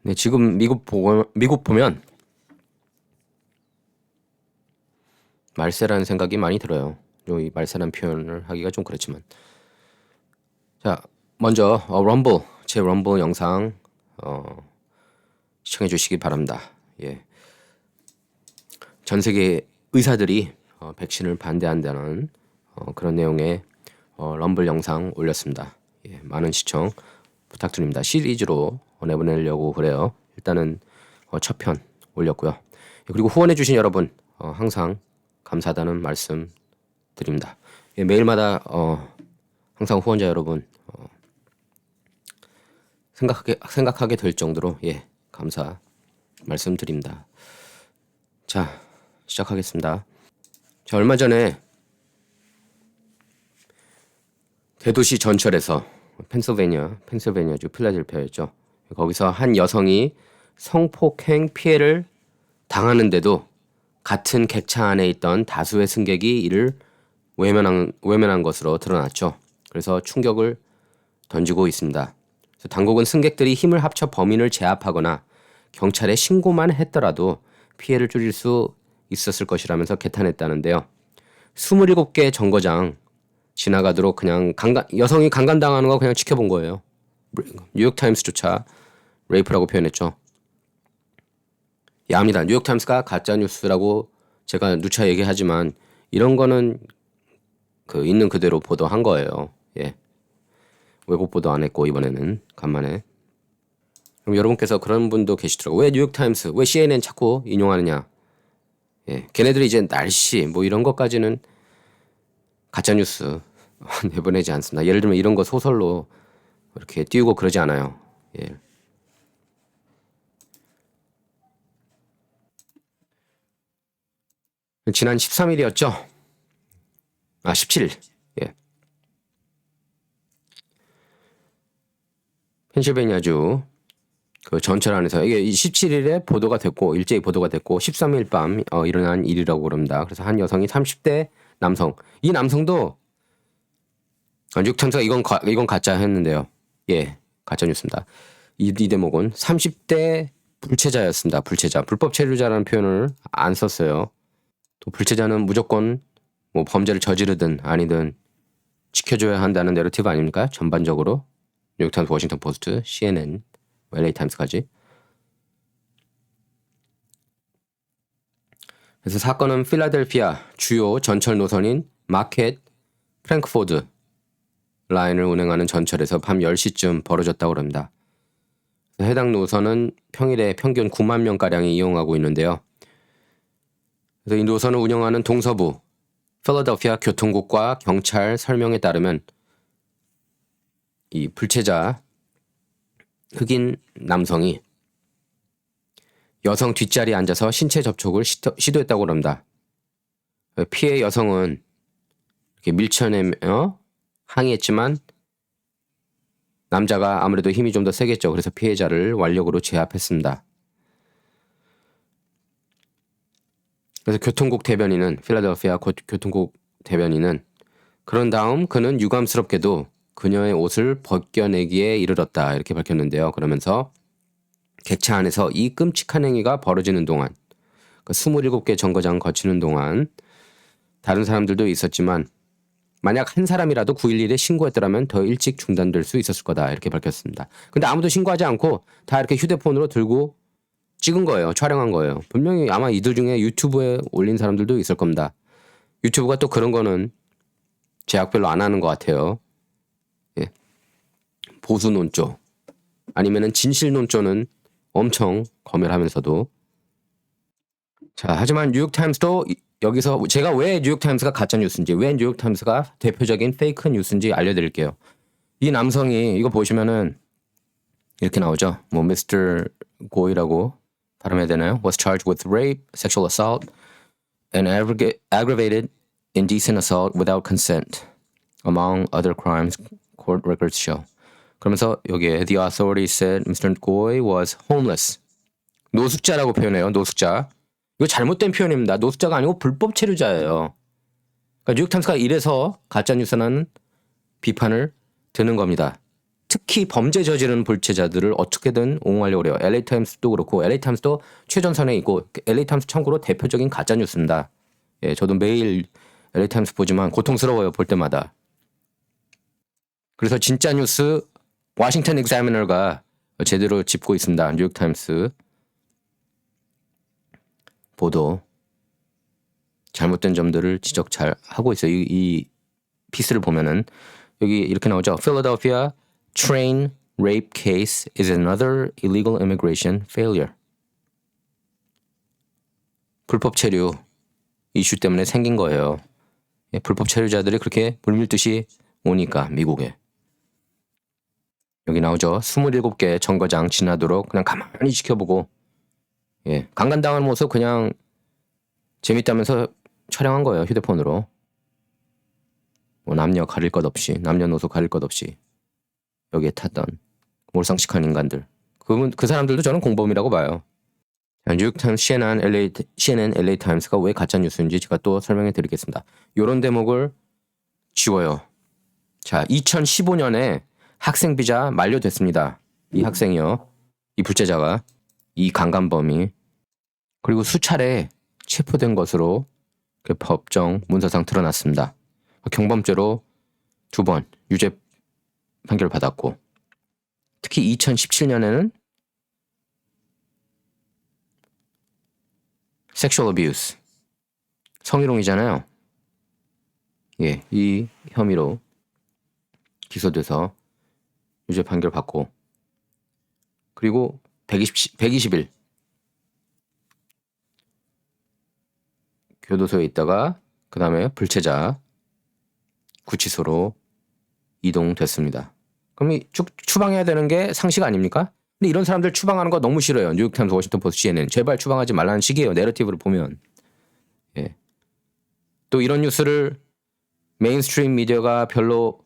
네, 지금 미국 보면 말세라는 생각이 많이 들어요. 이 말세라는 표현을 하기가 좀 그렇지만. 자, 먼저 럼블, 제 럼블 영상 시청해 주시기 바랍니다. 예. 전 세계 의사들이 백신을 반대한다는 그런 내용의 럼블 영상 올렸습니다. 예, 많은 시청 부탁드립니다. 시리즈로 내보내려고 그래요. 일단은 첫 편 올렸고요. 그리고 후원해 주신 여러분 항상 감사하다는 말씀 드립니다. 예, 매일마다 항상 후원자 여러분 생각하게 될 정도로 감사 말씀드립니다. 자, 시작하겠습니다. 자, 얼마 전에 대도시 전철에서 펜실베니아주 필라델피아였죠. 거기서 한 여성이 성폭행 피해를 당하는데도 같은 객차 안에 있던 다수의 승객이 이를 외면한 것으로 드러났죠. 그래서 충격을 던지고 있습니다. 그래서 당국은 승객들이 힘을 합쳐 범인을 제압하거나 경찰에 신고만 했더라도 피해를 줄일 수 있었을 것이라면서 개탄했다는데요. 27개 정거장 지나가도록 그냥 여성이 강간당하는 거 그냥 지켜본 거예요. 뉴욕타임스조차 레이프라고 표현했죠. 야합니다. 뉴욕타임스가 가짜뉴스라고 제가 누차 얘기하지만 이런 거는 있는 그대로 보도한 거예요. 예. 왜곡 보도 안 했고 이번에는 간만에. 그럼 여러분께서 그런 분도 계시더라고요. 왜 뉴욕타임스, 왜 CNN 자꾸 인용하느냐. 예. 걔네들이 이제 날씨 뭐 이런 것까지는 가짜뉴스 내보내지 않습니다. 예를 들면 이런 거 소설로 이렇게 띄우고 그러지 않아요. 예. 지난 13일이었죠. 17일. 예. 펜실베니아주 그 전철 안에서 이게 17일에 보도가 됐고 일제히 보도가 됐고 13일 밤 일어난 일이라고 그럽니다. 그래서 한 여성이 30대 남성. 이 남성도 뉴욕타임스가 이건 가짜 했는데요. 예, 가짜 뉴스입니다. 이 대목은 30대 불체자였습니다. 불체자, 불법 체류자라는 표현을 안 썼어요. 또 불체자는 무조건 뭐 범죄를 저지르든 아니든 지켜줘야 한다는 내러티브 아닙니까? 전반적으로 뉴욕타임스, 워싱턴 포스트, CNN, LA 타임스까지. 그래서 사건은 필라델피아 주요 전철 노선인 마켓 프랭크포드 라인을 운행하는 전철에서 밤 10시쯤 벌어졌다고 합니다. 해당 노선은 평일에 평균 9만 명가량이 이용하고 있는데요. 그래서 이 노선을 운영하는 동서부 필라델피아 교통국과 경찰 설명에 따르면 이 불체자 흑인 남성이 여성 뒷자리에 앉아서 신체 접촉을 시도했다고 합니다. 피해 여성은 이렇게 밀쳐내며 항의했지만 남자가 아무래도 힘이 좀 더 세겠죠. 그래서 피해자를 완력으로 제압했습니다. 그래서 교통국 대변인은 필라델피아 교통국 대변인은 그런 다음 그는 유감스럽게도 그녀의 옷을 벗겨내기에 이르렀다 이렇게 밝혔는데요. 그러면서 객차 안에서 이 끔찍한 행위가 벌어지는 동안 27개 정거장 거치는 동안 다른 사람들도 있었지만 만약 한 사람이라도 911에 신고했더라면 더 일찍 중단될 수 있었을 거다 이렇게 밝혔습니다. 근데 아무도 신고하지 않고 다 이렇게 휴대폰으로 들고 찍은 거예요. 촬영한 거예요. 분명히 아마 이들 중에 유튜브에 올린 사람들도 있을 겁니다. 유튜브가 또 그런 거는 제약 별로 안 하는 것 같아요. 예. 보수 논조 아니면은 진실 논조는 엄청 검열하면서도 자 하지만 뉴욕타임스도 여기서 제가 왜 뉴욕타임스가 가짜 뉴스인지 왜 뉴욕타임스가 대표적인 페이크 뉴스인지 알려드릴게요. 이 남성이 이거 보시면은 이렇게 나오죠. 뭐 Mr. 고이라고 발음해야 되나요? Was charged with rape, sexual assault, and aggravated indecent assault without consent, among other crimes. Court records show. 그러면서 여기에 the authorities said Mr. Goy was homeless. 노숙자라고 표현해요. 노숙자. 이거 잘못된 표현입니다. 노숙자가 아니고 불법 체류자예요. 그러니까 뉴욕타임스가 이래서 가짜뉴스라는 비판을 드는 겁니다. 특히 범죄 저지르는 불체자들을 어떻게든 옹호하려고 그래요. LA 타임스도 그렇고 LA 타임스도 최전선에 있고 LA 타임스 참고로 대표적인 가짜 뉴스입니다. 예, 저도 매일 LA 타임스 보지만 고통스러워요. 볼 때마다. 그래서 진짜 뉴스 워싱턴 익자미너가 제대로 짚고 있습니다. 뉴욕 타임스 보도 잘못된 점들을 지적 잘 하고 있어요. 이 피스를 보면은 여기 이렇게 나오죠. Philadelphia train rape case is another illegal immigration failure. 불법 체류 이슈 때문에 생긴 거예요. 예, 불법 체류자들이 그렇게 물밀듯이 오니까 미국에. 여기 나오죠. 27개 정거장 지나도록 그냥 가만히 지켜보고 예, 강간당한 모습 그냥 재밌다면서 촬영한 거예요. 휴대폰으로. 뭐 남녀 가릴 것 없이 남녀노소 가릴 것 없이 여기에 탔던 몰상식한 인간들. 그 사람들도 저는 공범이라고 봐요. 뉴욕타임스, CNN, LA 타임스가 왜 가짜 뉴스인지 제가 또 설명해 드리겠습니다. 이런 대목을 지워요. 자, 2015년에 학생 비자 만료됐습니다. 이 학생이요. 이 불제자가 이 강간범이 그리고 수차례 체포된 것으로 그 법정 문서상 드러났습니다. 경범죄로 2번 유죄 판결 받았고 특히 2017년에는 sexual abuse 성희롱이잖아요. 예, 이 혐의로 기소돼서 유죄 판결 받고 그리고 120일 교도소에 있다가 그 다음에 불체자 구치소로 이동됐습니다. 그럼 이 추방해야 되는 게 상식 아닙니까? 근데 이런 사람들 추방하는 거 너무 싫어요. 뉴욕타임스, 워싱턴 포스트, CNN 제발 추방하지 말라는 식이에요. 내러티브를 보면. 예. 또 이런 뉴스를 메인스트림 미디어가 별로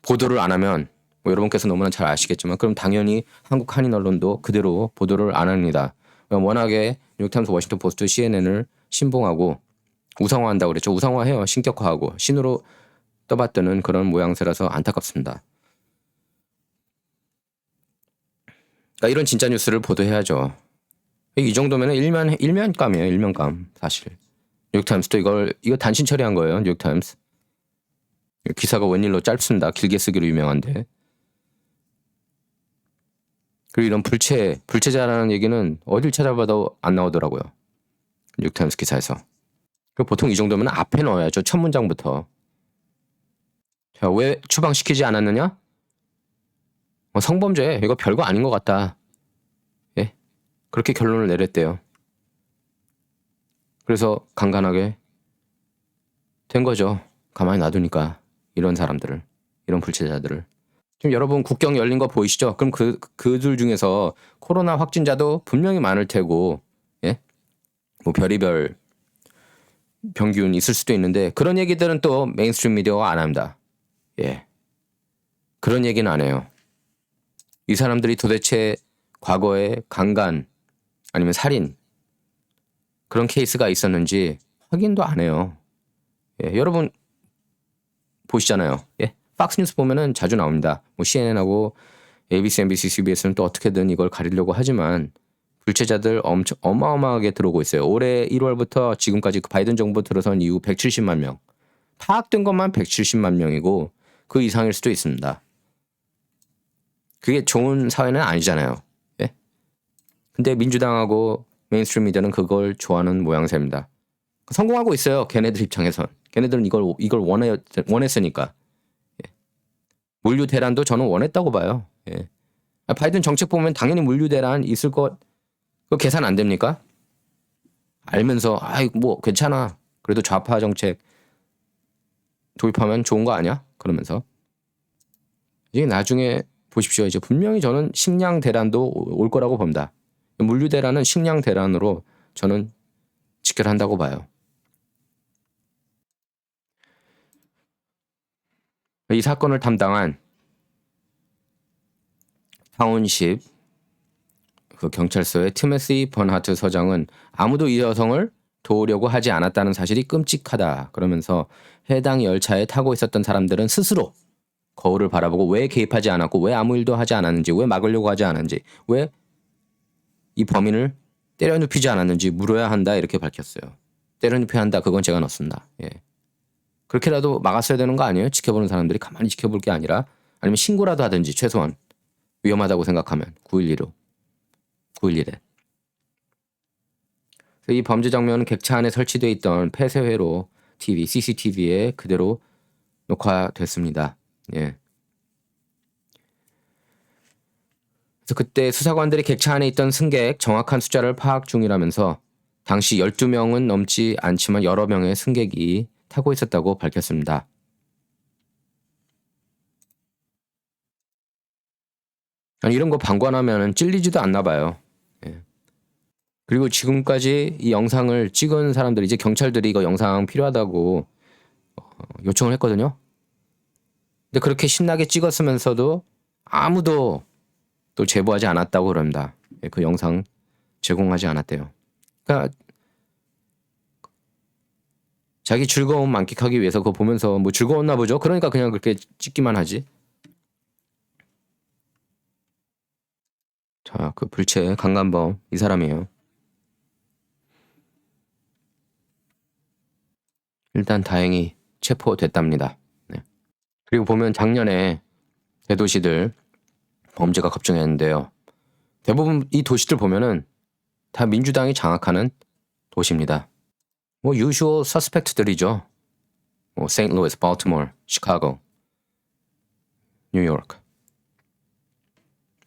보도를 안 하면 뭐 여러분께서 너무나 잘 아시겠지만 그럼 당연히 한국 한인 언론도 그대로 보도를 안 합니다. 워낙에 뉴욕타임스, 워싱턴 포스트, CNN을 신봉하고 우상화한다고 그랬죠. 우상화해요. 신격화하고 신으로 떠받드는 그런 모양새라서 안타깝습니다. 그러니까 이런 진짜 뉴스를 보도해야죠. 이 정도면 일면감이에요. 일면감 사실. 뉴욕타임스도 이거 단신 처리한 거예요. 뉴욕타임스. 기사가 웬일로 짧습니다. 길게 쓰기로 유명한데. 그리고 이런 불체자라는 얘기는 어딜 찾아봐도 안 나오더라고요. 뉴욕타임스 기사에서. 보통 이 정도면 앞에 넣어야죠. 첫 문장부터. 자, 왜 추방시키지 않았느냐? 성범죄 이거 별거 아닌 것 같다. 예, 그렇게 결론을 내렸대요. 그래서 간간하게 된 거죠. 가만히 놔두니까 이런 사람들을, 이런 불체자들을. 지금 여러분 국경 열린 거 보이시죠? 그럼 그들 중에서 코로나 확진자도 분명히 많을 테고, 예, 뭐 별의별 병균 있을 수도 있는데 그런 얘기들은 또 메인스트림 미디어가 안 합니다. 예, 그런 얘기는 안 해요. 이 사람들이 도대체 과거에 강간 아니면 살인 그런 케이스가 있었는지 확인도 안 해요. 예, 여러분 보시잖아요. 예, 팍스뉴스 보면은 자주 나옵니다. 뭐 CNN하고 ABC, NBC, CBS는 또 어떻게든 이걸 가리려고 하지만 불체자들 엄청 어마어마하게 들어오고 있어요. 올해 1월부터 지금까지 그 바이든 정부 들어선 이후 170만 명. 파악된 것만 170만 명이고 그 이상일 수도 있습니다. 그게 좋은 사회는 아니잖아요. 예? 근데 민주당하고 메인스트림 미디어는 그걸 좋아하는 모양새입니다. 성공하고 있어요. 걔네들 입장에선. 걔네들은 이걸 원했으니까. 예. 물류 대란도 저는 원했다고 봐요. 예. 바이든 정책 보면 당연히 물류 대란 있을 것 그거 계산 안 됩니까? 알면서 아이 뭐 괜찮아. 그래도 좌파 정책 도입하면 좋은 거 아니야? 그러면서 이게 나중에 보십시오. 이제 분명히 저는 식량 대란도 올 거라고 봅니다. 물류 대란은 식량 대란으로 저는 직결한다고 봐요. 이 사건을 담당한 타운십 그 경찰서의 티모시 번하트 서장은 아무도 이 여성을 도우려고 하지 않았다는 사실이 끔찍하다. 그러면서 해당 열차에 타고 있었던 사람들은 스스로 거울을 바라보고 왜 개입하지 않았고 왜 아무 일도 하지 않았는지 왜 막으려고 하지 않았는지 왜 이 범인을 때려 눕히지 않았는지 물어야 한다 이렇게 밝혔어요. 때려 눕혀야 한다 그건 제가 넣습니다. 예. 그렇게라도 막았어야 되는 거 아니에요? 지켜보는 사람들이 가만히 지켜볼 게 아니라 아니면 신고라도 하든지 최소한 위험하다고 생각하면 911에 이 범죄 장면은 객차 안에 설치되어 있던 폐쇄회로 CCTV에 그대로 녹화됐습니다. 예. 그래서 그때 수사관들이 객차 안에 있던 승객 정확한 숫자를 파악 중이라면서 당시 12명은 넘지 않지만 여러 명의 승객이 타고 있었다고 밝혔습니다. 아니, 이런 거 방관하면 찔리지도 않나 봐요. 예. 그리고 지금까지 이 영상을 찍은 사람들이 이제 경찰들이 이거 영상 필요하다고 요청을 했거든요. 근데 그렇게 신나게 찍었으면서도 아무도 또 제보하지 않았다고 그럽니다. 예, 그 영상 제공하지 않았대요. 그러니까 자기 즐거움 만끽하기 위해서 그거 보면서 뭐 즐거웠나 보죠. 그러니까 그냥 그렇게 찍기만 하지. 자, 그 불체 강간범 이 사람이에요. 일단 다행히 체포됐답니다. 네. 그리고 보면 작년에 대도시들 범죄가 급증했는데요. 대부분 이 도시들 보면은 다 민주당이 장악하는 도시입니다. 뭐 유슈얼 서스펙트들이죠. 뭐 세인트루이스, 발티모어, 시카고, 뉴욕.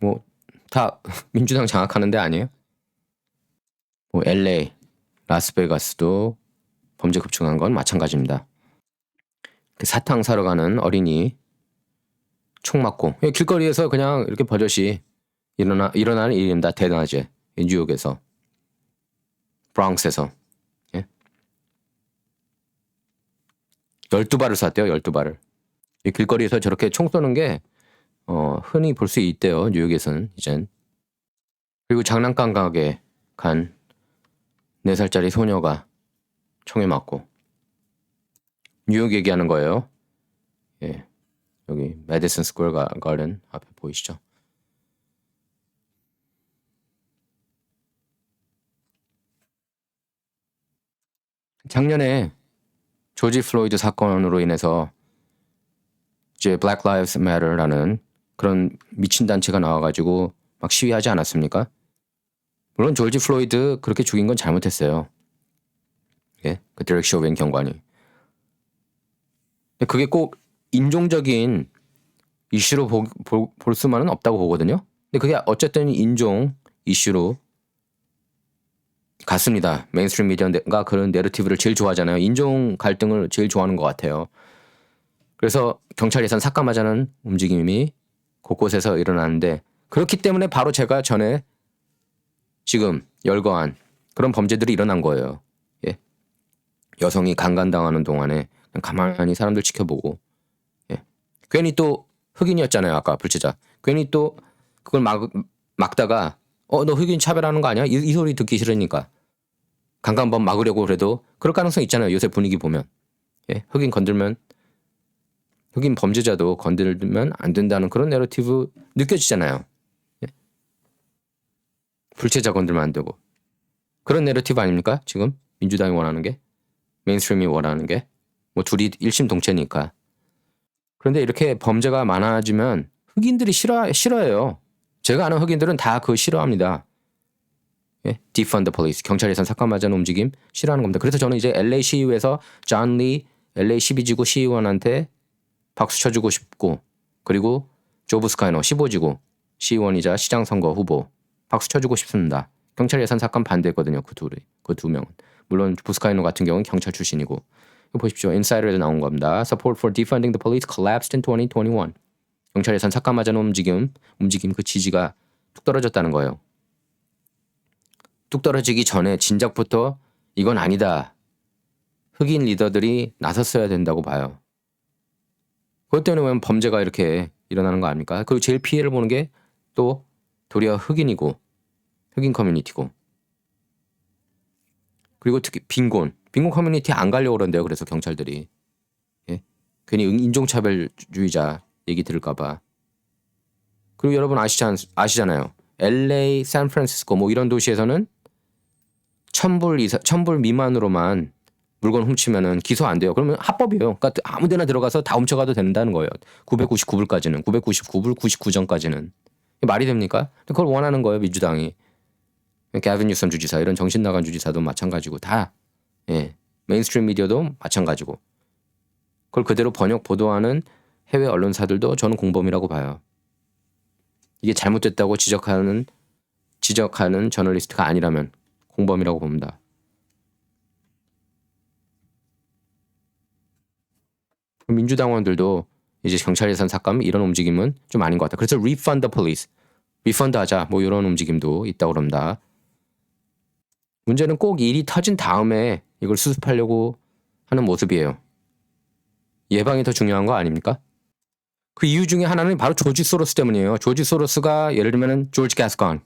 뭐 다 민주당 장악하는 데 아니에요? 뭐 LA, 라스베가스도 범죄 급증한 건 마찬가지입니다. 사탕 사러 가는 어린이 총 맞고 길거리에서 그냥 이렇게 버젓이 일어나는 일입니다. 대낮에 뉴욕에서 브랑스에서 12발을 쐈대요. 12발을. 길거리에서 저렇게 총 쏘는 게 흔히 볼 수 있대요. 뉴욕에서는 이젠. 그리고 장난감 가게 간 4살짜리 소녀가 총에 맞고. 뉴욕 얘기하는 거예요. 예. 여기 메디슨 스퀘어 가든 앞에 보이시죠? 작년에 조지 플로이드 사건으로 인해서 이제 Black Lives Matter라는 그런 미친 단체가 나와가지고 막 시위하지 않았습니까? 물론 조지 플로이드 그렇게 죽인 건 잘못했어요. 예, 그 데렉 쇼벤 경관이. 근데 그게 꼭 인종적인 이슈로 볼 수만은 없다고 보거든요. 근데 그게 어쨌든 인종 이슈로 같습니다. 메인스트림 미디어가 그런 내러티브를 제일 좋아하잖아요. 인종 갈등을 제일 좋아하는 것 같아요. 그래서 경찰 예산 삭감하자는 움직임이 곳곳에서 일어나는데 그렇기 때문에 바로 제가 전에 지금 열거한 그런 범죄들이 일어난 거예요. 예. 여성이 강간당하는 동안에 그냥 가만히 사람들 지켜보고 괜히 또 흑인이었잖아요. 아까 불체자. 괜히 또 그걸 막다가 너 흑인 차별하는 거 아니야? 이 소리 듣기 싫으니까. 강간범 막으려고 그래도 그럴 가능성 있잖아요. 요새 분위기 보면. 예, 흑인 건들면 흑인 범죄자도 건들면 안 된다는 그런 내러티브 느껴지잖아요. 예? 불체자 건들면 안 되고. 그런 내러티브 아닙니까? 지금 민주당이 원하는 게. 메인스트림이 원하는 게. 뭐 둘이 일심동체니까. 그런데 이렇게 범죄가 많아지면 흑인들이 싫어해요. 제가 아는 흑인들은 다 그거 싫어합니다. 예? Defund the police. 경찰 예산 삭감하자는 움직임 싫어하는 겁니다. 그래서 저는 이제 LA 시의회에서 존 리 LA 12지구 시의원한테 박수 쳐주고 싶고 그리고 조 부스카이너 15지구 시의원이자 시장 선거 후보 박수 쳐주고 싶습니다. 경찰 예산 삭감 반대했거든요. 그 두 명은. 물론 부스카이너 같은 경우는 경찰 출신이고. 이거 보십시오. 인사이더에도 나온 겁니다. Support for defunding the police collapsed in 2021. 경찰 예산 삭감하자는 움직임 그 지지가 뚝 떨어졌다는 거예요. 뚝 떨어지기 전에 진작부터 이건 아니다. 흑인 리더들이 나섰어야 된다고 봐요. 그것 때문에 왜 범죄가 이렇게 일어나는 거 아닙니까? 그리고 제일 피해를 보는 게 또 도리어 흑인이고 흑인 커뮤니티고 그리고 특히 빈곤 커뮤니티 안 가려고 그런대요. 그래서 경찰들이 괜히 인종차별주의자 얘기 들을까봐. 그리고 여러분 아시잖아요. LA, 샌프란시스코 뭐 이런 도시에서는 1,000불 미만으로만 물건 훔치면은 기소 안 돼요. 그러면 합법이에요. 그러니까 아무데나 들어가서 다 훔쳐가도 된다는 거예요. 999불까지는, 999불 99전까지는 말이 됩니까? 그걸 원하는 거예요, 민주당이. 게빈 뉴섬 주지사 이런 정신 나간 주지사도 마찬가지고 다 메인스트림 미디어도 마찬가지고 그걸 그대로 번역 보도하는 해외 언론사들도 저는 공범이라고 봐요. 이게 잘못됐다고 지적하는 저널리스트가 아니라면 공범이라고 봅니다. 민주당원들도 이제 경찰 예산 삭감 이런 움직임은 좀 아닌 것 같다. 그래서 refund the police, 리펀드 하자 뭐 이런 움직임도 있다고 그럽니다. 문제는 꼭 일이 터진 다음에 이걸 수습하려고 하는 모습이에요. 예방이 더 중요한 거 아닙니까? 그 이유 중에 하나는 바로 조지 소로스 때문이에요. 조지 소로스가 예를 들면 조지 가스건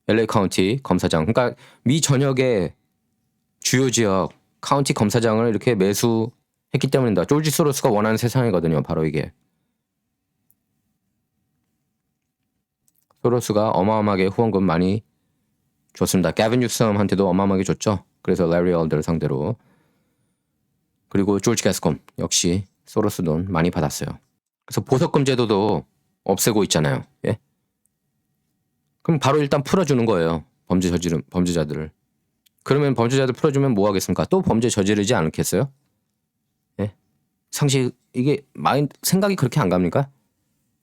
LA 카운티 검사장, 그러니까 미 전역의 주요 지역 카운티 검사장을 이렇게 매수했기 때문입니다. 조지 소로스가 원하는 세상이거든요. 바로 이게. 소로스가 어마어마하게 후원금 많이 줬습니다. 게빈 뉴섬한테도 어마어마하게 줬죠. 그래서 레리 얼더를 상대로. 그리고 조지 가스건 역시 소로스 돈 많이 받았어요. 그래서 보석금 제도도 없애고 있잖아요. 예? 그럼 바로 일단 풀어주는 거예요. 범죄자들을. 그러면 범죄자들 풀어주면 뭐 하겠습니까? 또 범죄 저지르지 않겠어요? 예? 상식 이게 생각이 그렇게 안 갑니까?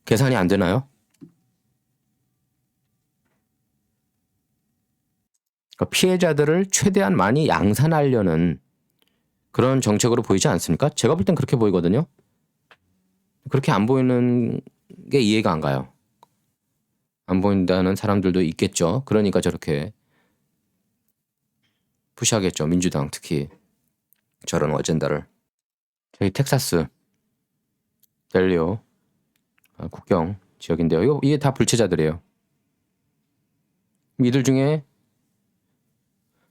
계산이 안 되나요? 그러니까 피해자들을 최대한 많이 양산하려는 그런 정책으로 보이지 않습니까? 제가 볼 땐 그렇게 보이거든요. 그렇게 안 보이는 게 이해가 안 가요. 안 보인다는 사람들도 있겠죠. 그러니까 저렇게 푸시하겠죠. 민주당 특히 저런 어젠다를. 저희 텍사스 델리오 국경 지역인데요. 이게 다 불체자들이에요. 이들 중에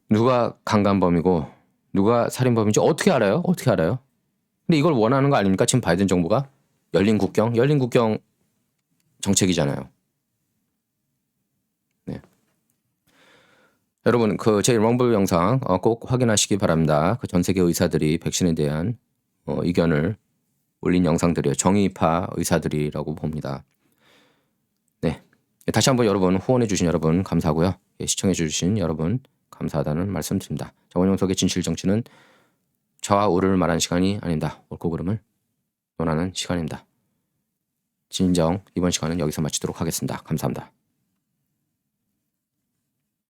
누가 강간범이고 누가 살인범인지 어떻게 알아요? 어떻게 알아요? 근데 이걸 원하는 거 아닙니까? 지금 바이든 정부가 열린 국경 정책이잖아요. 네. 여러분 제 럼블 영상 꼭 확인하시기 바랍니다. 그 전 세계 의사들이 백신에 대한 의견을 올린 영상들이에요. 정의파 의사들이라고 봅니다. 네. 다시 한번 여러분 후원해주신 여러분 감사하고요. 시청해주신 여러분 감사하다는 말씀 드립니다. 원영석의 진실정치는 저와 우를 말하는 시간이 아닙니다. 옳고 그름을 논하는 시간입니다. 진정 이번 시간은 여기서 마치도록 하겠습니다. 감사합니다.